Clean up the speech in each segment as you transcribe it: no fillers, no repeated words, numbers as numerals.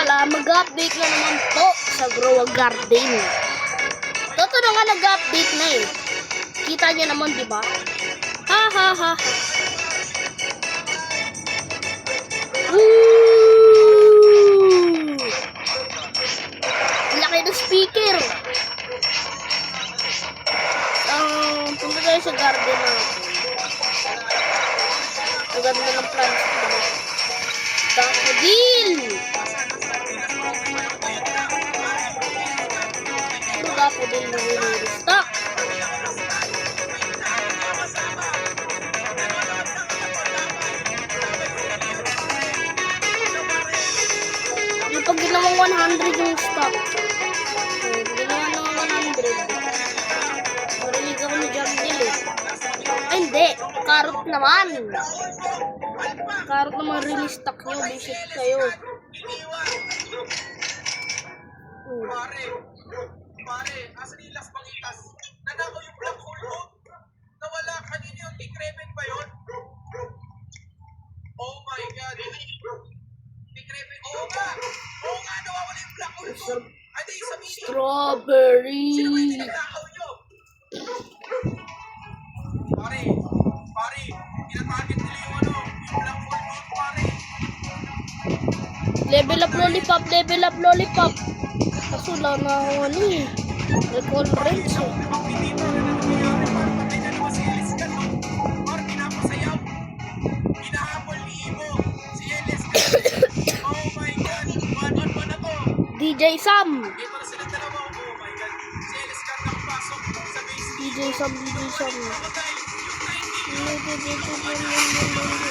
pala, mag-update na naman po sa Grow a Garden. Totoo na nga nag-update na eh. Kita niyo naman, di ba? Ha ha ha ha. Woo! Laki ng speaker. Punta tayo sa garden na. Ang ganda ng plants ko. Daffodil! Puro daffodil na nililistak. Pag ginawang 100 yung stock. Ginawa ng 100. Marilig ako ni Jardil eh. Ay hindi, carrot naman. Carrot naman release stock nyo, visit kayo. Pare, asan yung Las Bagitas? Nanakaw yung black hole mo? Nawala kanina yung Tikremen ba yun? Oh my God. Tikremen, oo nga, nawawala yung black hole mo. Ano yung sa mini? Strawberry. Sino ba yung tinatakaw nyo? Pare, tinatarget nila yung black hole mo, pare. Level up lollipop, level up lollipop. Kaso lang na ako ano eh. Recall range eh. Ang pinito na nangyayari, parang patay na naman si Eliscan, no? Parang pinapasayaw. Hinahabol ni Ibo. Si Eliscan. Oh my God, one-on-one ako. DJ Sam. Ito na silang dalawa. Oh my God. Si Eliscan nakapasok sa base. DJ Sam, DJ Sam. Nakatay. Yung 90.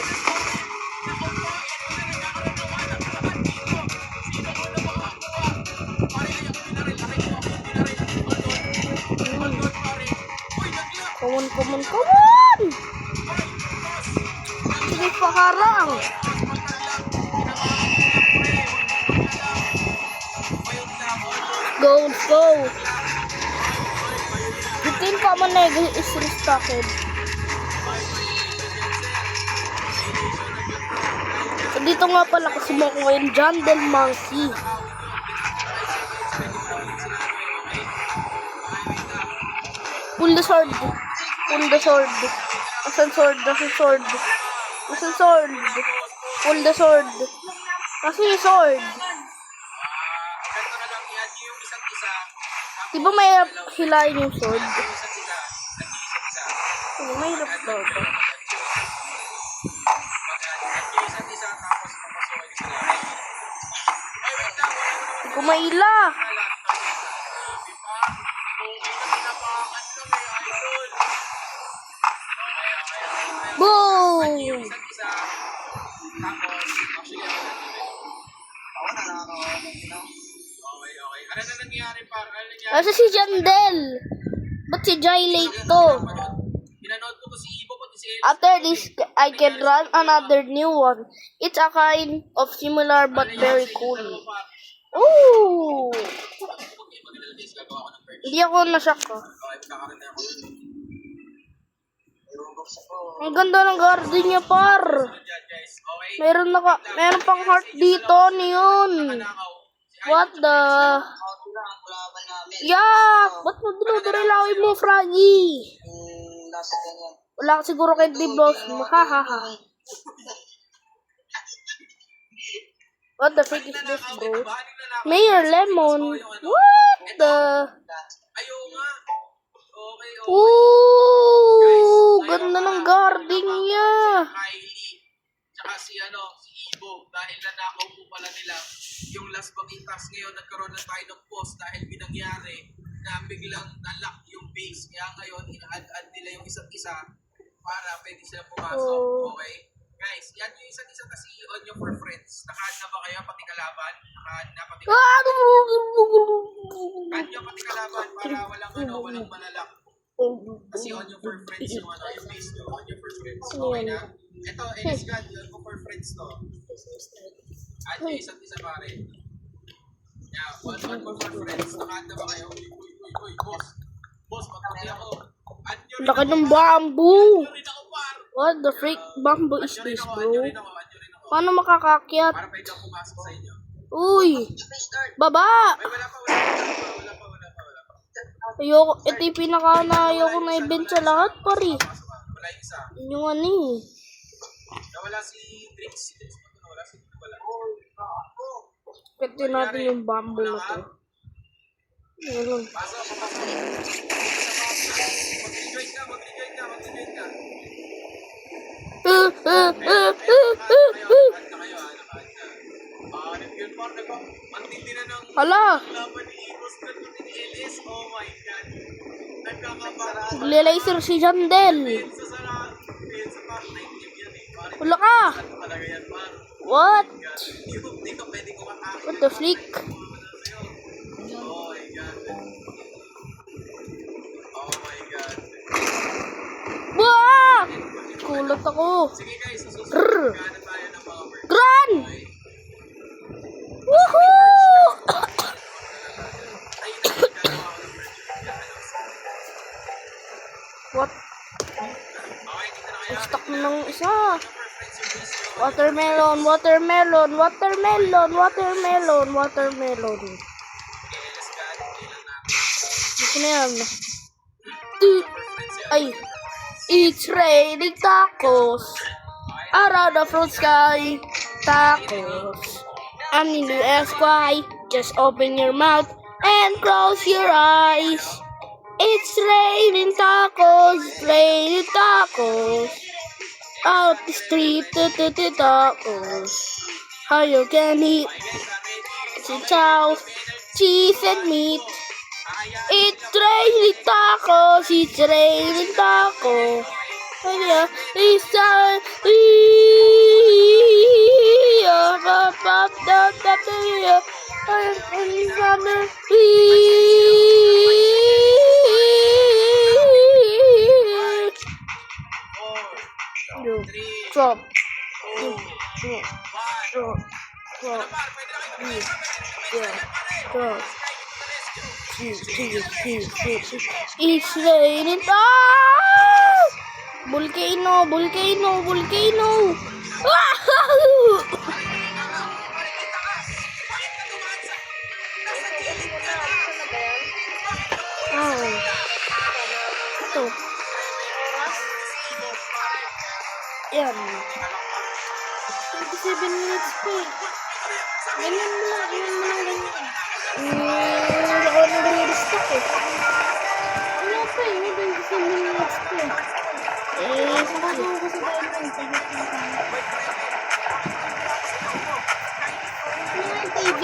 Come on. Sige pakarang. Go. Bitin pa man na is restocked. Dito nga pala kasi mo ko yung Jungle Monkey. Pull the sword. Asan sword? Pull the sword. Kasi yung sword. Diba mahirap hilahin yung sword? Mahirap daw ito. Hindi ko maila. Boom! Ano na nangyari, par? Kasi si Jandel. Ba't si Jai late to? Pinanood ko si Ibo pati si After this, I can run another new one. It's a kind of similar but very cool. Ooh! Hindi ako na-shock ko. Ang ganda ng garden niya, par. Meron pang heart dito, niyon. What the? Yeah! Ba't mo dinudurelawin mo, Froggy? Wala ka siguro kay D-Blows mo. Ha. What the freak is this, bro? Mayor Lemon. What the? Ayaw nga. Okay. Ooh! Ganda ng garden niya. Kylie. Tsaka si Ibo. Dahil nanakaw po pala nila yung Las Bagitas. Ngayon nagkaroon na tayo ng post dahil binangyari na biglang nalock yung base. Kaya ngayon ina-add nila yung isa't isa para pwede sila pumasok. Okay? Guys, yan yung isa't isa kasi on nyo for friends. Naka-add na ba kayo pati kalaban? Naka-add na pati kalaban? Add nyo pati kalaban para walang malalak. Kasi on nyo for friends yung base nyo. On nyo for friends. Okay na? Ito, Eliscan, yun ko for friends to. Add nyo isa't isa pare. Yeah, one for friends. Naka-add na ba kayo? Uy, boss, pagpapili ako. Add nyo rin Laki ako. ng bamboo. Add nyo rin ako, par. What the freak bamboo is this, bro? Add nyo rin ako. Paano makakakyat? Para pwede ako pumasok sa inyo. Uy! Baba! Ay, wala pa. Ayoko, ito yung pinaka-ayoko na event sa lahat, pare. Wala yung isa. Yung ano eh. Nawala si Drix. Si Drix pa nawala. Si Drix wala. Pwede natin yung bamboo na to. Ayun. Pasok. Mag-rejoin ka. Mag-rejoin ka. Yun par, antindi na ng Hala! laban ni Eagles na ni Ellis. Oh my God. Nagkakabara. Nagli-laser si Jandel. Sa par, 9 game yan eh. Pare, Wala ka! ano talaga yan par? What? Hindi ka pwede kumatake. What the flick? Oh my God. Oh my God. Wah! Kulat ako. Sige guys, susunod. Rrr. Gana tayo ng mga bird. Gran! Okay? Woohoo! Ay, nagkakawa ako ng bird. What? Okay, dito na kaya. Stuck na ng isa. Friends yung base nyo. Watermelon, watermelon, watermelon, watermelon, watermelon. Okay, let's go. Kailan natin. Dito na yan. Ay. It's raining tacos. Around the fruit sky. Tacos. I'm in the SY. Just open your mouth and close your eyes. It's raining tacos. It's raining tacos. Out the street, tacos. How you can eat chow, cheese and meat. It's raining tacos. It's raining tacos. It's Drop. Drop. It's raining. Ah! Volcano, volcano, volcano. Oh. Ito. Yan. 27 minutes pa eh. Ganyan mo lang, ganyan. Ako nag-restock eh. Wala pa eh, may 27 minutes pa eh. Saka ko sa diamond. TV?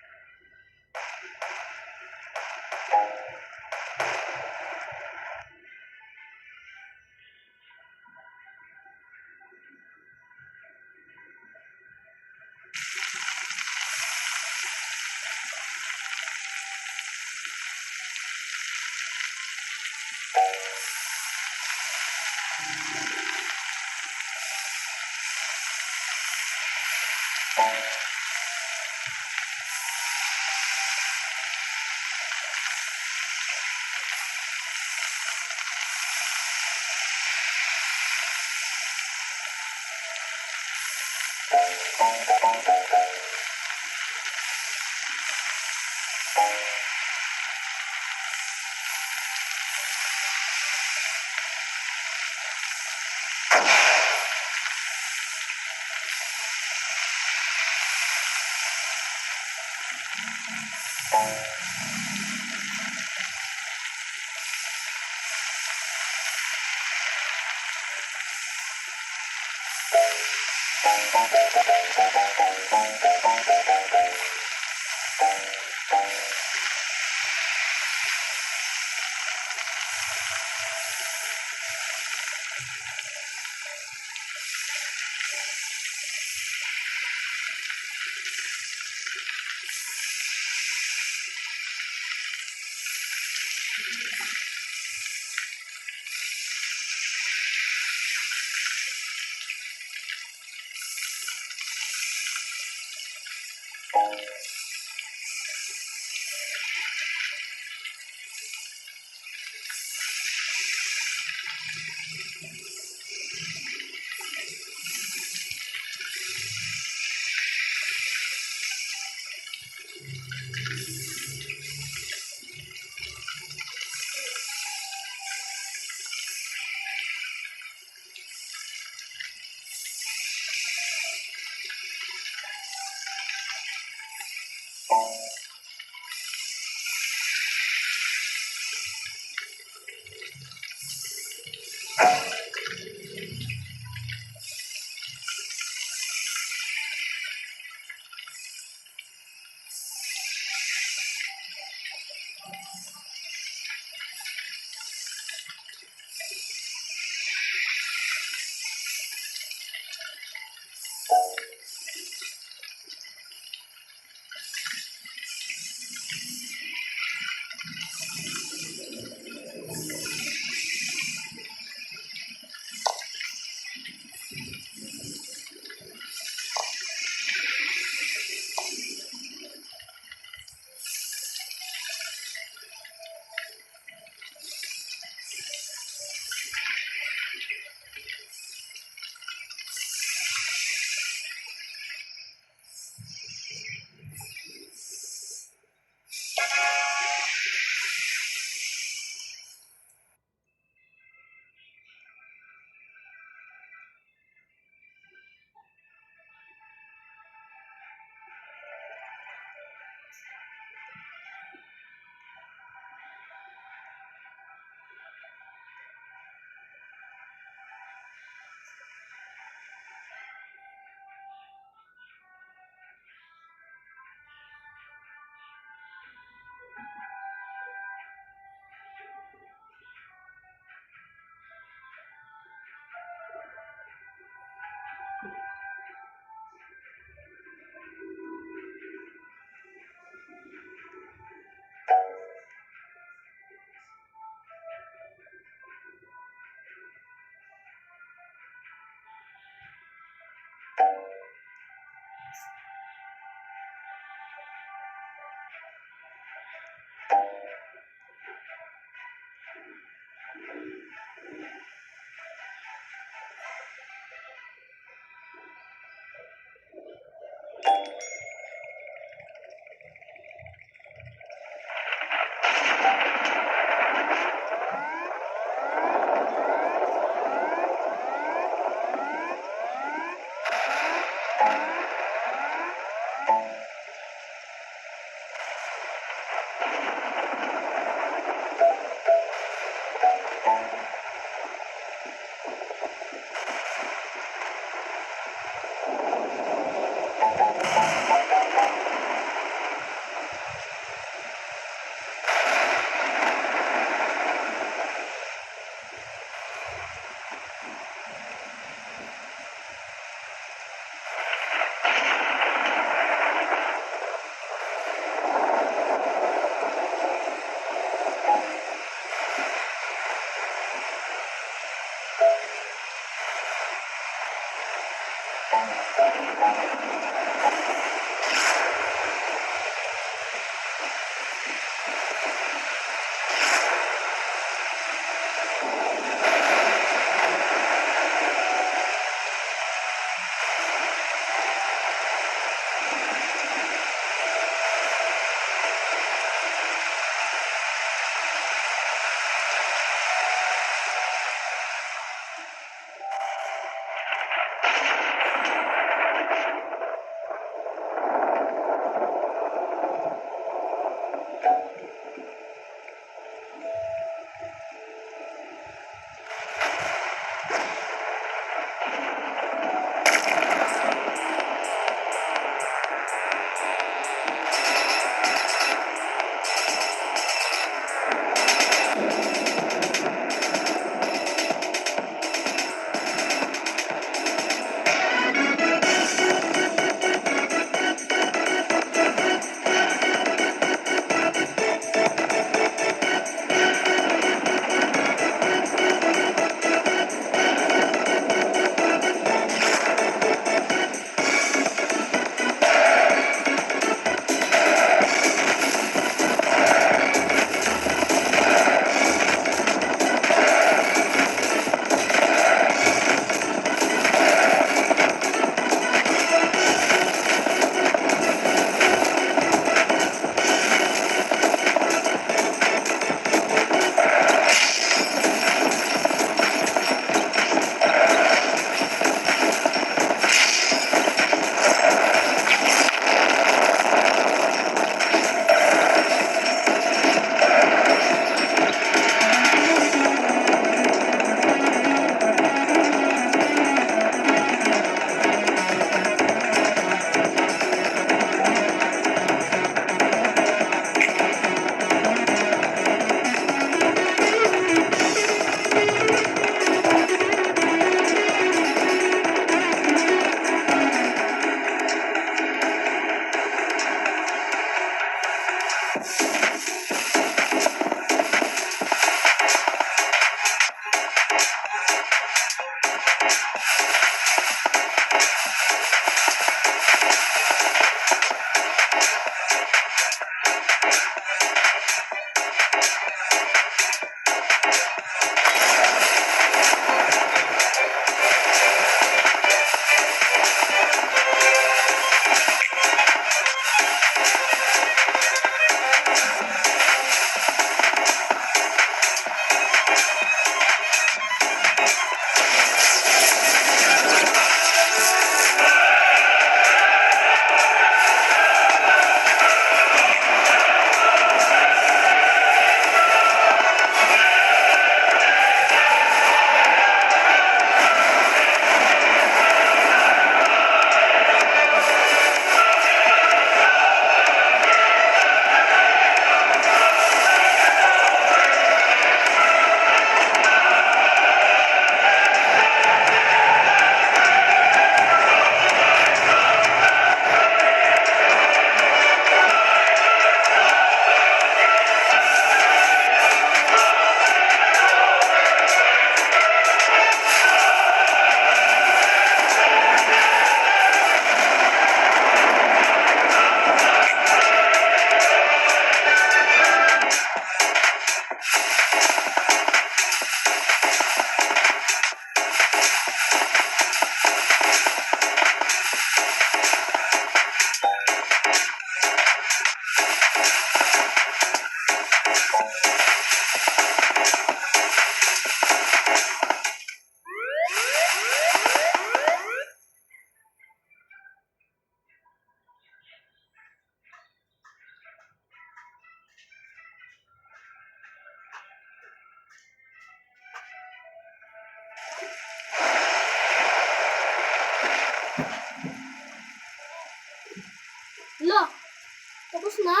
na.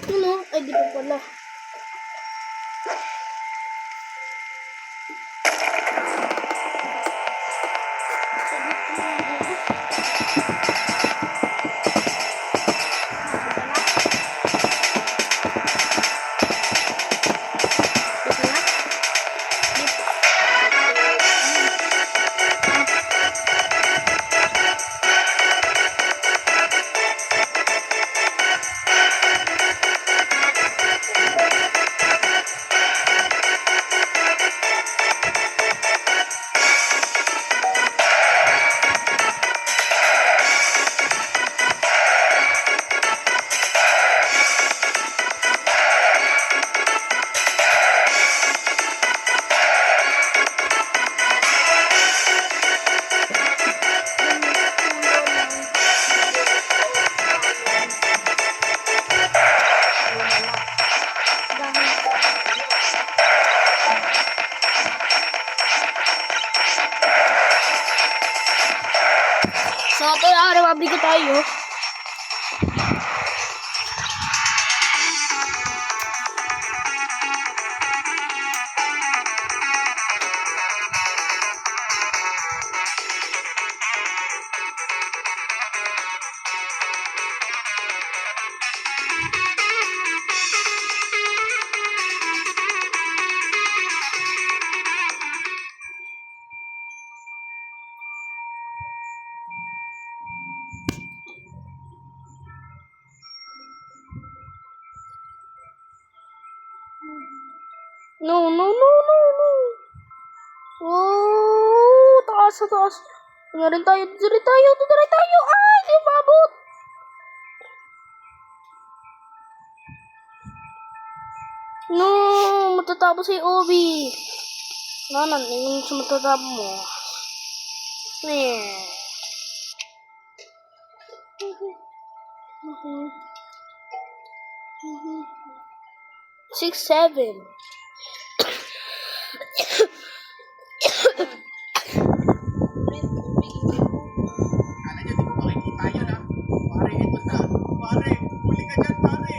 Ano? Ay, di pa pala. So, ito yung mabigo tayo. No. Oh, taas. Tingnan rin tayo. Dito rin tayo. Ay, di umabot. No, matatapos si Obi. Nanan, yung sa matatapos mo. Eh. 6, 7. Kala niya di ko makikita yan ha. Pare, ito na. Pare, huli ka dyan, pare.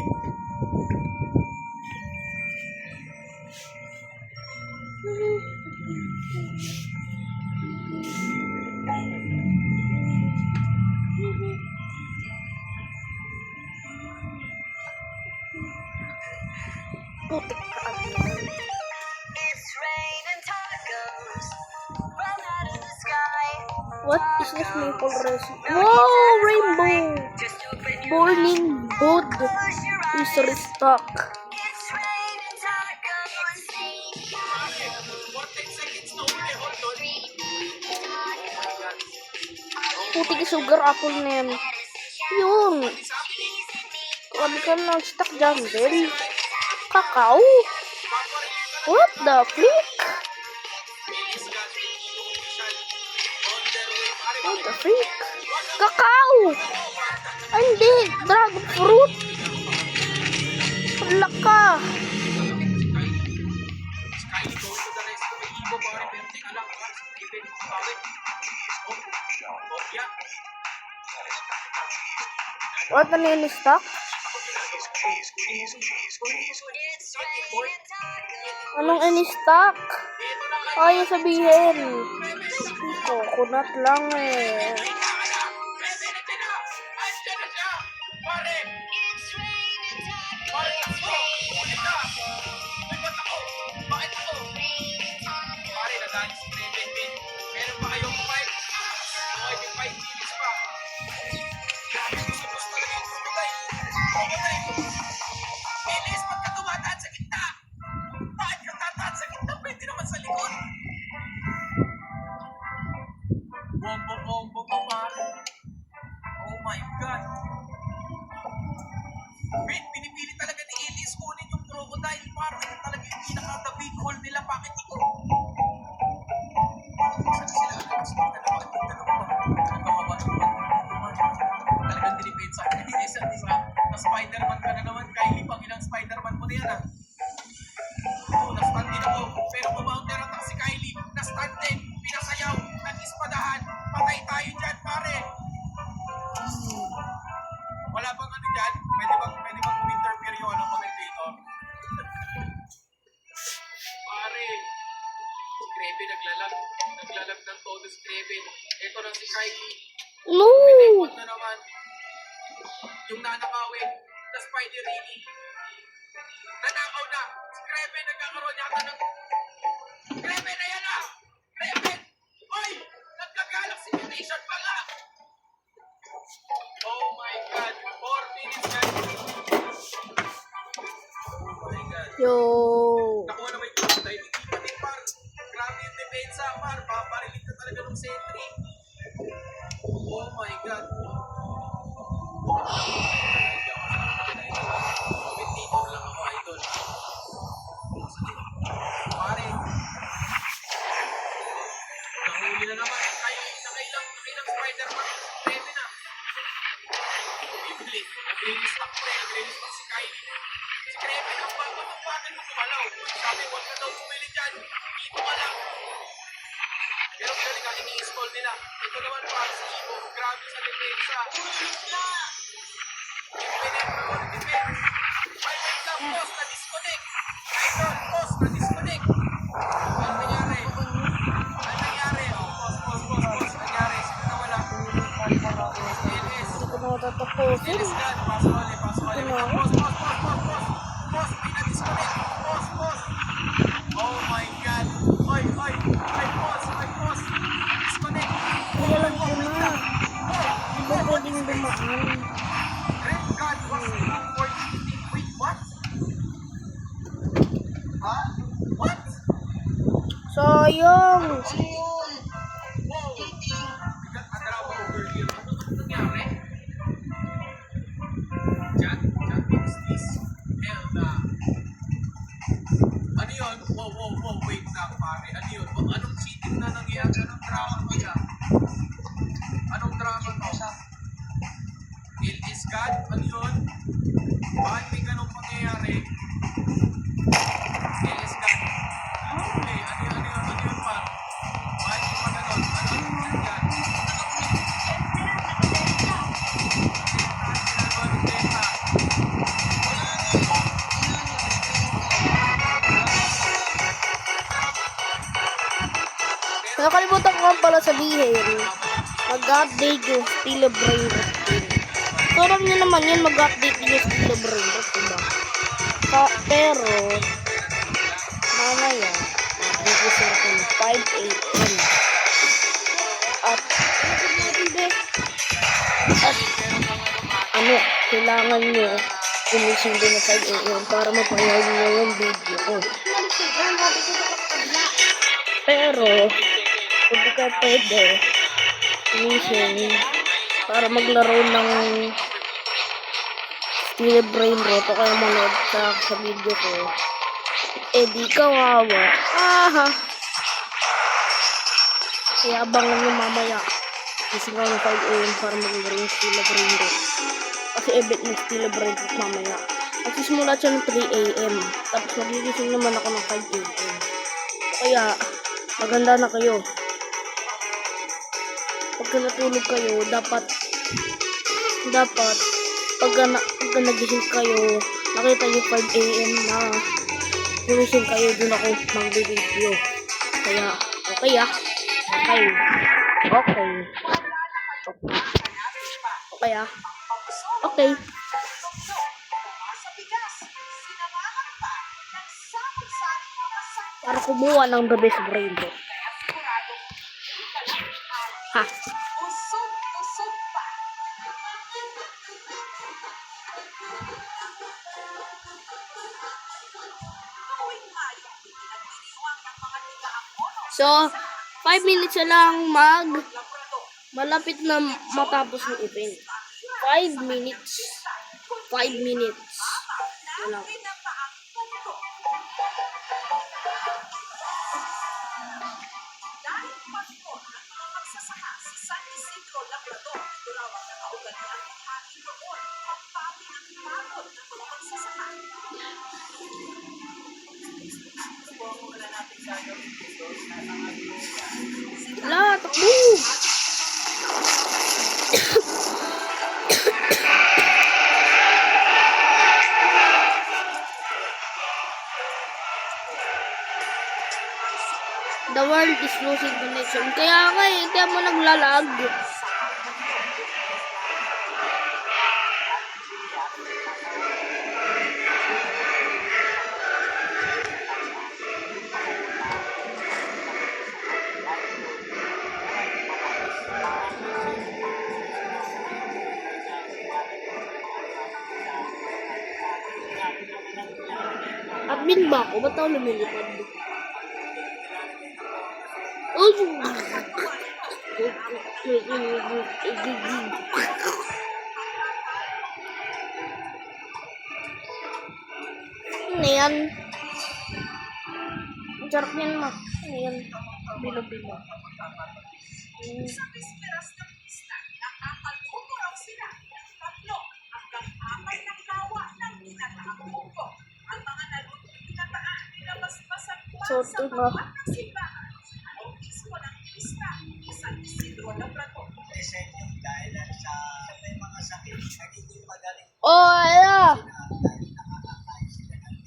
Putik ka. What is this maple recipe? Wow, rainbow! Burning wood is restock. 14 seconds na huli. Hold on. Putik yung sugar apple na yan. Yun. Sabi ka na stock dyan, Bell. Kakao? What the flick? What the freak? Kakao! Ay, hindi. Dragon fruit. Wala ka. Kylie going to the rescue. May ibo, pare. Pero teka lang. Even, pare. Oh, yeah. What na yun stock? Anong in-stock? Kaya sabihin. Coconut lang eh. Combo pa pare. Oh my God. Wait, pinipili talaga ni Elise kunin yung crocodile para yun talaga yung pinaka-the big hole nila. Bakit ito? Saan sila? Talagang dinipensa ka ni isa't isa. Na Spider-Man ka na naman. Kylie, pang ilang Spider-Man mo na yan ah. Oo, na-stand din ako. Pero kumounter attack si Kylie. Na-stand din. Pinasayaw. Nag-ispadahan. Patay tayo dyan, pare. naglalag. Naglalag ng todo si Kraven. Ito na si Kylie. No! Pinipot na naman. Yung nanakawin na Spidey Rini. Nanakaw na. Si Kraven nagkakaroon yata ng... Kraven, ayan na! Kraven! Oy! Nagka-galaxy mutation pala! Oh my God! 4 minutes guys! Oh my God! Yo! Nakuha na may punta. Hindi pa din par. Grabe yung depensa par. Paparilig ka talaga ng sentry. Oh my God! Dito lang ako, idol. Pare. Nahuli na naman. Nakailang Spider-Man. Pwede na. Bibili. Nag-release stock pre. Nag-release stock si Kylie. Si Kraven, ang bakit mo kumalaw? Sabi, huwag ka daw bumili dyan. Dito ka lang. Pero galing ang ini-install nila. Ito naman pa, si Ivo. Grabe sa depensa. Infinite na all defense. Ay, wait lang, boss, na-disconnect. Idol, boss, na-disconnect. Ano nangyari? Ano nangyari? Oh, boss, nangyari. Sino na wala? LS. Hindi ko matatapusin. LS God, paso ulit. Boss, may na-disconnect. Boss. Oh my God. Oy, boss. Disconnect. Kaya lang ko na. Hindi ba pwedeng dumaan? Red God was for wait, what? Huh? What? Sayang! Wow! Nagkakadaraw ako earlier. Ano nangyari? Chat, what is this? Hell na. Ano yun? Wow, wait lang pare. Ano yun? Anong cheating na nangyayari? Anong drama kaya? Anong drama to? LS God? Ano yun? Bakit may ganong pangyayari? LS God? Okay, ano yun pa? Bakit may pa ganon? Ano yun yan? Nakalimutan ko nga pala sabihin, mag-update yung Steel of Brain Rot. So, alam nyo naman yun, mag-update yung Steel of Brain Rot, diba? Pero, mamaya, mag-uusap ko ng 5 a.m. At, kailangan nyo gumising din ng 5 a.m. para mapanood nyo yung video ko. Pero, kung di ka pwede, gumising para maglaro ng Steel Brain Rot o kaya manood sa video ko, di kawawa. Kaya abangan nyo mamaya. Gising ako ng 5 a.m. para maglaro ng Steel Brain Rot. Kasi event ng Steel Brain Rot mamaya. Kasi simula siya ng 3 a.m. Tapos magigising naman ako ng 5 a.m. Kaya, maganda na kayo. Pagka natulog kayo, dapat pagka nagising kayo, nakita yung 5 a.m. na gumising kayo, dun ako mag-video. Kaya, okay. Para kumuha ng the best brain rot. Ha? So, 5 minutes na lang malapit na matapos ng event. 5 minutes. 5 minutes. Wala. Wala, takbo! The world is losing connection. Kaya nga eh, kaya mo naglalag. Admin ba ako? Ba't ako lumilipad? Ano yan? Ang sarap yan ma. Ano yan? Bilo-bilo. Sa bisperas ng pista, nakakalbuto raw sila ng 3 hanggang 4 ng lawa ng ginataang buko. Ang mga nalutong ginataan, nilabas-basan pa So, sa ito na. bawat ng simbahan. Ang mismo ng pista, San Isidro ng Prato. Dahil sa may mga sakit, nagiging magaling Oh, ayan.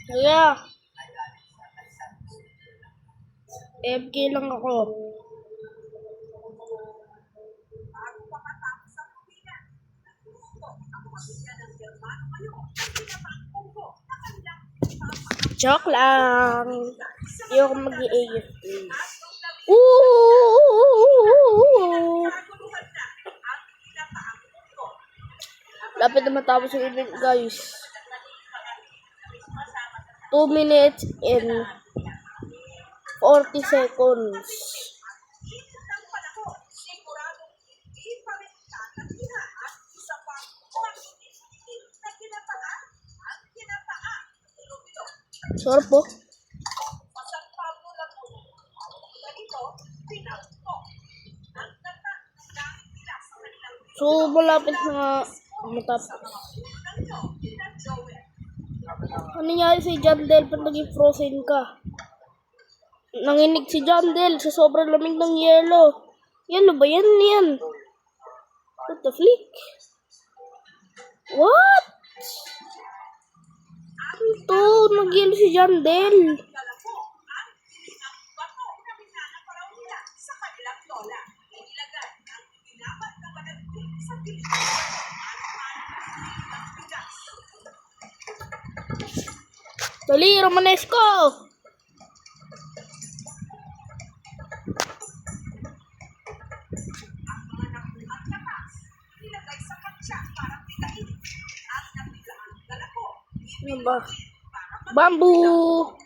Ayan. FK lang ako. Bago makatapos ang pumila, nagluto ang pamilya ng Germano ngayon ng ginataang buko na kanilang ipapakain. Joke lang. Hindi ako mag-i-AFK. Ooh! Naguluhan na ang ginataang buko. Lapit na matapos yung event, guys. 2 minutes and 40 seconds. Init ng panahon, siguradong hindi pa rin tatagiha at isa pang makinig na ginataan ang ginataan Iloilo. Sarap po. Pasang Pablo Laguna. Ganito, pinagpo. Ang gata ng langit nila sa kanilang So, malapit na matapos. ng nyo, ng Joel. Ano nangyari si Jandel pag naging frozen ka? Nanginig si Jandel sa sobrang lamig ng yelo. Yelo ba yan? Yan. What the flick? What? Ito, nag-yelo si Jandel. Galako ang pilingang bato na minanaparaw nila sa kanilang lola. Inilagay ang ginabat na malagpit sa pilingang bato at ng bigas. Dali, Romanesco! Ang mga nakuhat lakas, nilagay sa katsa para pigain. Ang napigaan galako, Ano ba? para Bamboo!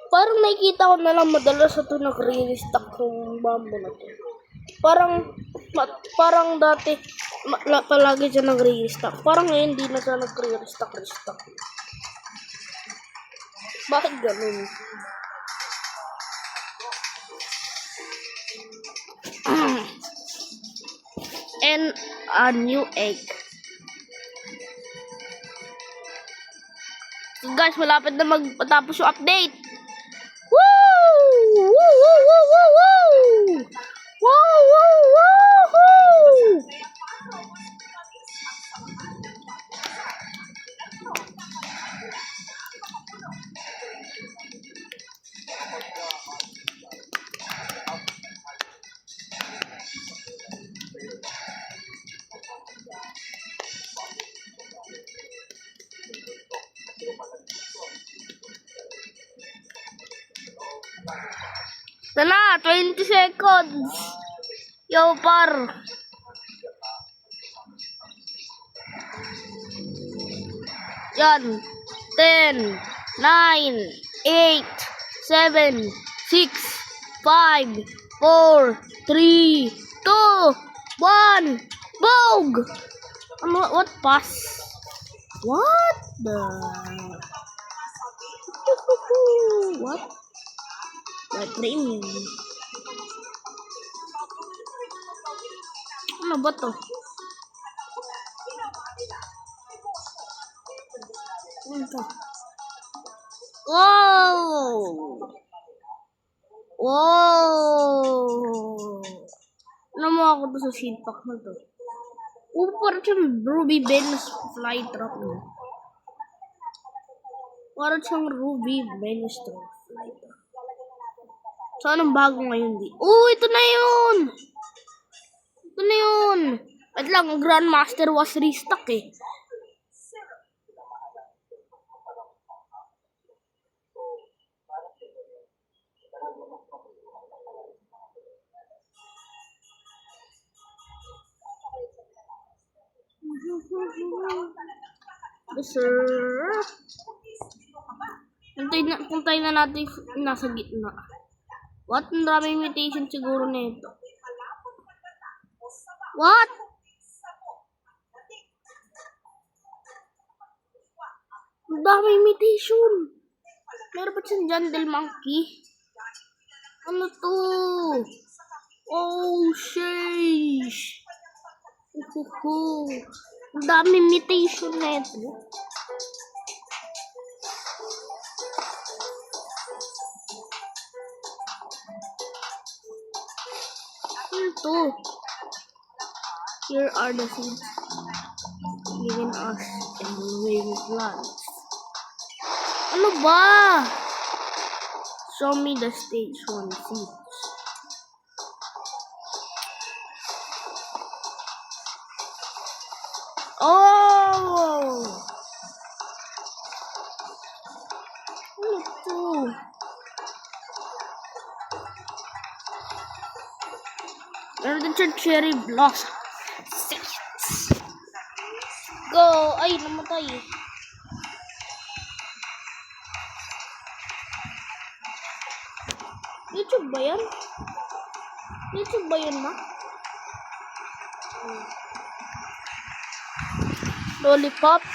Parang nakikita ko na lang madalas ito nagre-restock yung bamboo na to. Parang dati palagi siya nagre-restock. Parang ngayon hindi na siya nagre-restock. Bakit ganun? And a new egg. Guys, malapit na magpatapos yung update. Woo! Woo! Woo! Woo! Woo! Woo! Woo! Woo! Woo! Tala, 20 seconds. Yo, par. Yan. 10, 9, 8, 7, 6, 5, 4, 3, 2, 1. Bog! What pass? What the? What? My premium. Ano ba to? Ano to? Wow! Wow! Ano mo ako to sa seed pack na to? Parang siyang Ruby Ben's fly truck mo. Parang siyang Ruby Ben's fly truck. So, anong bago ngayon di? Oh, ito na yun! Ito na yun! At lang, ang Grandmaster was restock eh. Sir. Puntayin na natin yung nasa gitna. What? Ang daming imitation siguro na ito. What? Ang daming imitation. Meron pa siyang Jandel Monkey. Ano to? Oh, sheesh. Ang daming imitation na ito. Ito. Here are the seeds given us in the living plants. Ano ba? Show me the stage 1 seeds. Oh! Ano to? Meron din siya cherry blossom. Go! Ay, namatay. YouTube ba yan? YouTube ba yan, ma? Lollipop.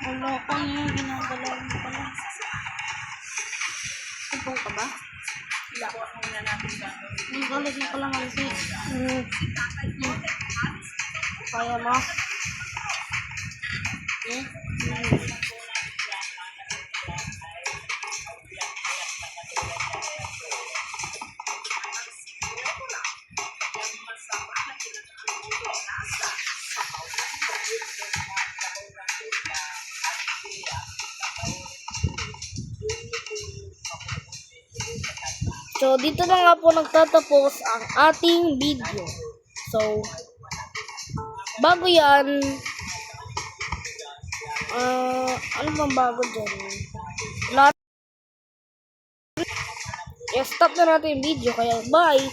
Ano ko yung ginagalaw mo pala? Ipong ka ba? Wala. Ang galit mo pala nga ito. Kaya mo? So, dito na nga po nagtatapos ang ating video. So, bago yan, ano bang bago dyan? Stop na natin yung video, kaya bye!